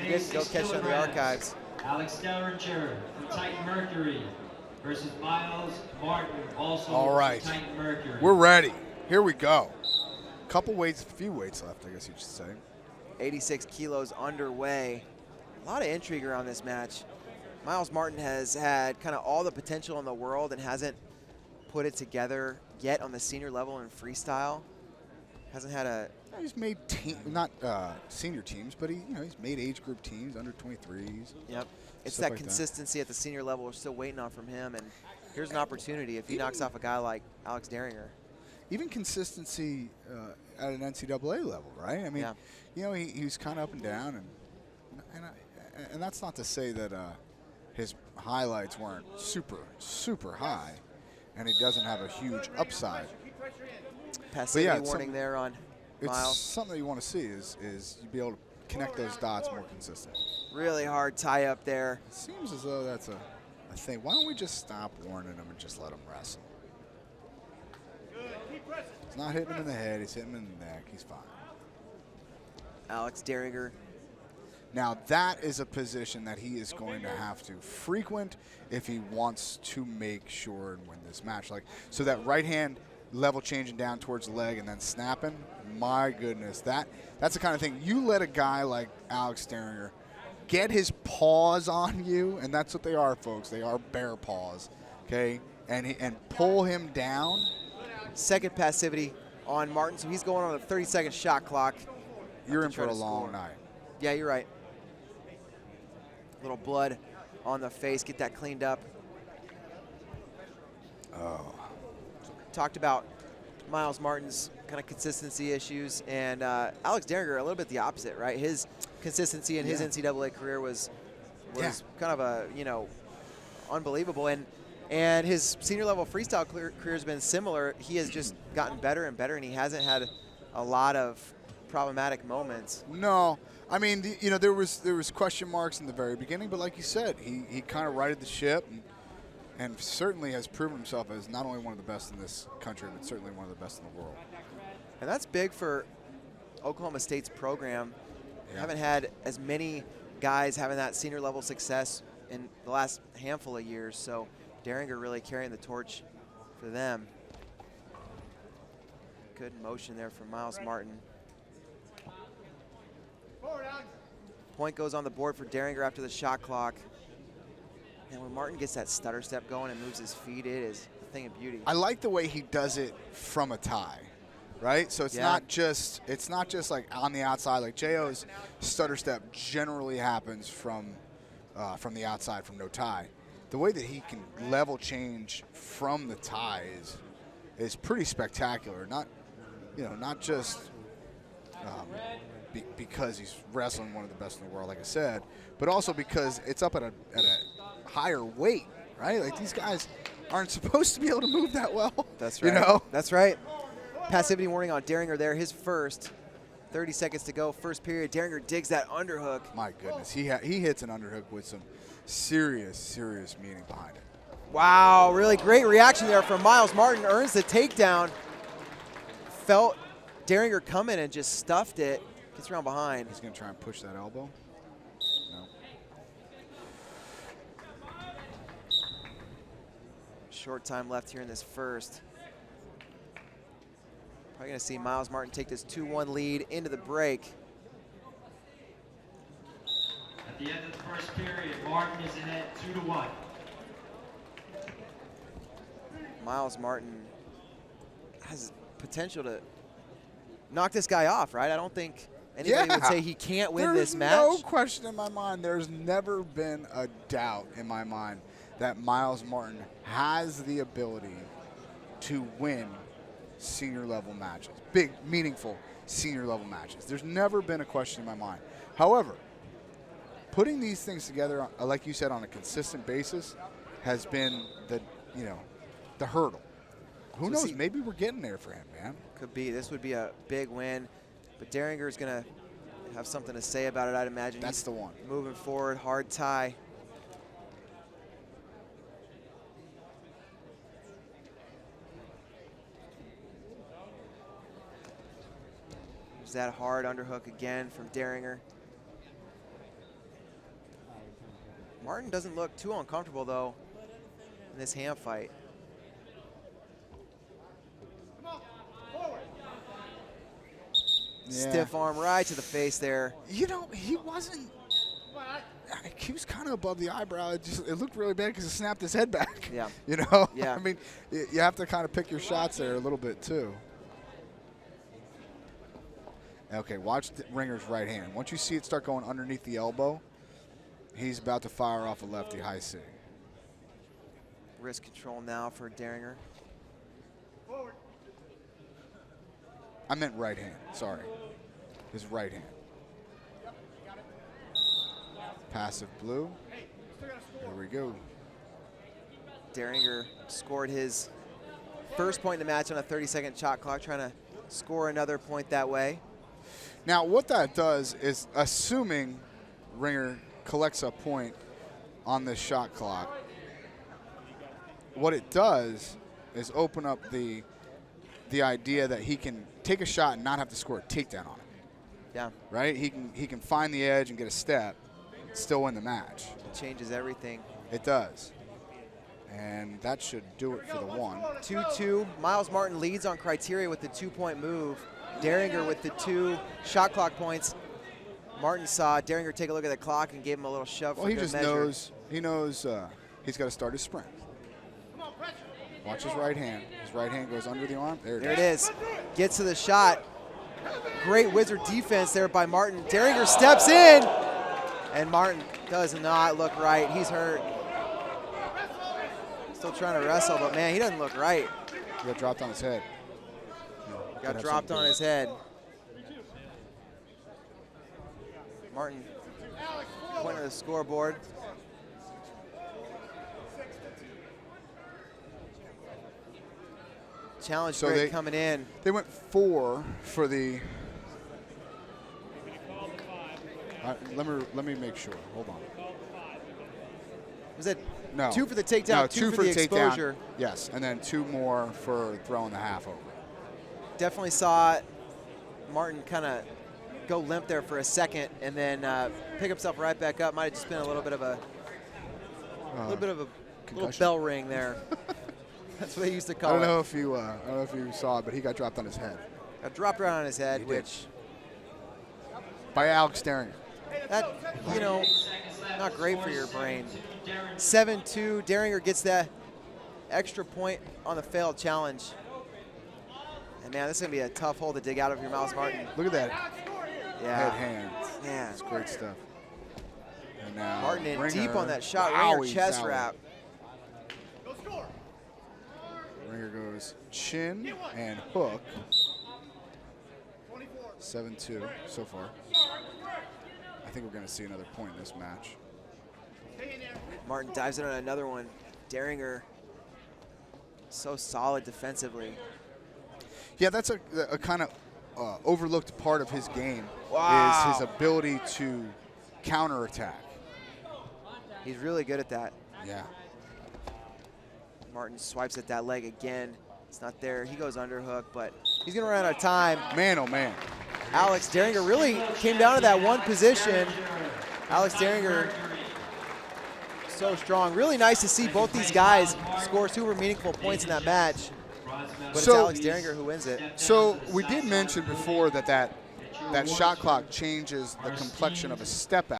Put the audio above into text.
forget, go catch it on the archives. Alex Dieringer from Titan Mercury versus Myles Martin, also All right. from Titan Mercury. We're ready. Here we go. Few weights left, I guess you should say. 86 kilos underway. A lot of intrigue around this match. Myles Martin has had kind of all the potential in the world and hasn't put it together yet on the senior level in freestyle. Hasn't had a... He's made not senior teams, but he's made age group teams, under 23s. Yep. It's that like consistency at the senior level we're still waiting on from him, and here's an opportunity if he knocks off a guy like Alex Dieringer. Even consistency at an NCAA level, right? I mean, he's kind of up and down, and that's not to say that his highlights weren't super high, and he doesn't have a huge upside. Passivity warning there on Myles. It's something that you want to see is you be able to connect those dots more consistently. Really hard tie up there. It seems as though that's a thing. Why don't we just stop warning him and just let him wrestle? He's not hitting him in the head. He's hitting him in the neck. He's fine. Alex Dieringer. Now, that is a position that he is going to have to frequent if he wants to make sure and win this match. So that right hand level changing down towards the leg and then snapping, my goodness, that's the kind of thing. You let a guy like Alex Dieringer get his paws on you, and that's what they are, folks. They are bear paws, okay? And pull him down. Second passivity on Martin, so he's going on a 30-second shot clock. You're in for a long night. Yeah, you're right. Little blood on the face. Get that cleaned up. Oh. Talked about Myles Martin's kind of consistency issues, and Alex Dieringer a little bit the opposite, right? His consistency in his NCAA career was kind of a unbelievable, and his senior level freestyle career has been similar. He has just gotten better and better, and he hasn't had a lot of problematic moments. No, I mean there was question marks in the very beginning, but like you said, he kind of righted the ship. And certainly has proven himself as not only one of the best in this country, but certainly one of the best in the world. And that's big for Oklahoma State's program. Yeah. Haven't had as many guys having that senior level success in the last handful of years. So Dieringer really carrying the torch for them. Good motion there from Myles Martin. Point goes on the board for Dieringer after the shot clock. And when Martin gets that stutter step going and moves his feet, it is a thing of beauty. I like the way he does it from a tie, right? So it's not just like on the outside. Like J.O.'s stutter step generally happens from the outside, from no tie. The way that he can level change from the tie is pretty spectacular. Not just because he's wrestling one of the best in the world, like I said, but also because it's up at a higher weight, right? Like these guys aren't supposed to be able to move that well. That's right. You know? That's right. Passivity warning on Dieringer there. His first. 30 seconds to go. First period. Dieringer digs that underhook. My goodness, he hits an underhook with some serious meaning behind it. Wow, really great reaction there from Myles Martin. Earns the takedown. Felt Dieringer coming and just stuffed it. Gets around behind. He's going to try and push that elbow. No. Short time left here in this first. Probably going to see Myles Martin take this 2-1 lead into the break. At the end of the first period, Martin is ahead 2-1. Myles Martin has potential to knock this guy off, right? I don't think anybody would say he can't win this match. There's no question in my mind. There's never been a doubt in my mind that Myles Martin has the ability to win senior level matches, big, meaningful senior level matches. There's never been a question in my mind. However, putting these things together, like you said, on a consistent basis has been the hurdle. Who knows? Maybe we're getting there for him, man. Could be. This would be a big win. But Dieringer is going to have something to say about it, I'd imagine. That's the one. Moving forward, hard tie. There's that hard underhook again from Dieringer. Martin doesn't look too uncomfortable, though, in this hand fight. Yeah. Stiff arm right to the face there. You know, he wasn't. He was kind of above the eyebrow. It looked really bad because it snapped his head back. Yeah. You know? Yeah. I mean, you have to kind of pick your shots there a little bit, too. Okay, watch Ringer's right hand. Once you see it start going underneath the elbow, he's about to fire off a lefty high C. Wrist control now for Dieringer. I meant right hand, sorry. His right hand. Passive blue. Here we go. Dieringer scored his first point in the match on a 30-second shot clock, trying to score another point that way. Now, what that does is, assuming Ringer collects a point on this shot clock, what it does is open up the idea that he can take a shot and not have to score a takedown on it. Yeah. Right? He can find the edge and get a step, still win the match. It changes everything. It does. And that should do it for the one. 2-2. Myles Martin leads on criteria with the 2-point move. Dieringer with the 2 shot clock points. Martin saw Dieringer take a look at the clock and gave him a little shove. Well, for he good just measure. knows. He knows he's got to start his sprint. Watch his right hand. His right hand goes under the arm. There it is. Gets to the shot. Great wizard defense there by Martin. Dieringer steps in, and Martin does not look right. He's hurt. Still trying to wrestle, but man, he doesn't look right. He got dropped on his head. Got dropped on his head. Martin pointing to the scoreboard. Challenge break coming in. They went 4 for the. Let me make sure. Hold on. Was it No. 2 for the takedown, No, 2 for the takedown. exposure? Yes, and then 2 more for throwing the half over. Definitely saw Martin kind of go limp there for a second, and then pick himself right back up. Might have just been a little bit of a little bell ring there. That's what they used to call it. I don't know if you saw it, but he got dropped on his head. Got dropped right on his head, which by Alex Dieringer. That, you know, not great for your brain. 7-2. Dieringer gets that extra point on the failed challenge. And man, this is gonna be a tough hole to dig out of your Myles Martin. Look at that. Yeah. Head hand. Yeah. It's great stuff. And now Martin in Ringer, deep on that shot. wow, Ringer he's chest out. wrap. Ringer goes chin and hook. 7-2 so far. I think we're going to see another point in this match. Martin dives in on another one. Dieringer, so solid defensively. Yeah, that's a kind of overlooked part of his game. Wow. Is his ability to counterattack. He's really good at that. Yeah. Martin swipes at that leg again. It's not there. He goes underhook, but he's going to run out of time. Man, oh, man. Alex Dieringer really came down to that one position. Alex Dieringer, so strong. Really nice to see both these guys score super meaningful points in that match. But it's Alex Dieringer who wins it. So we did mention before that shot clock changes the complexion of a step out.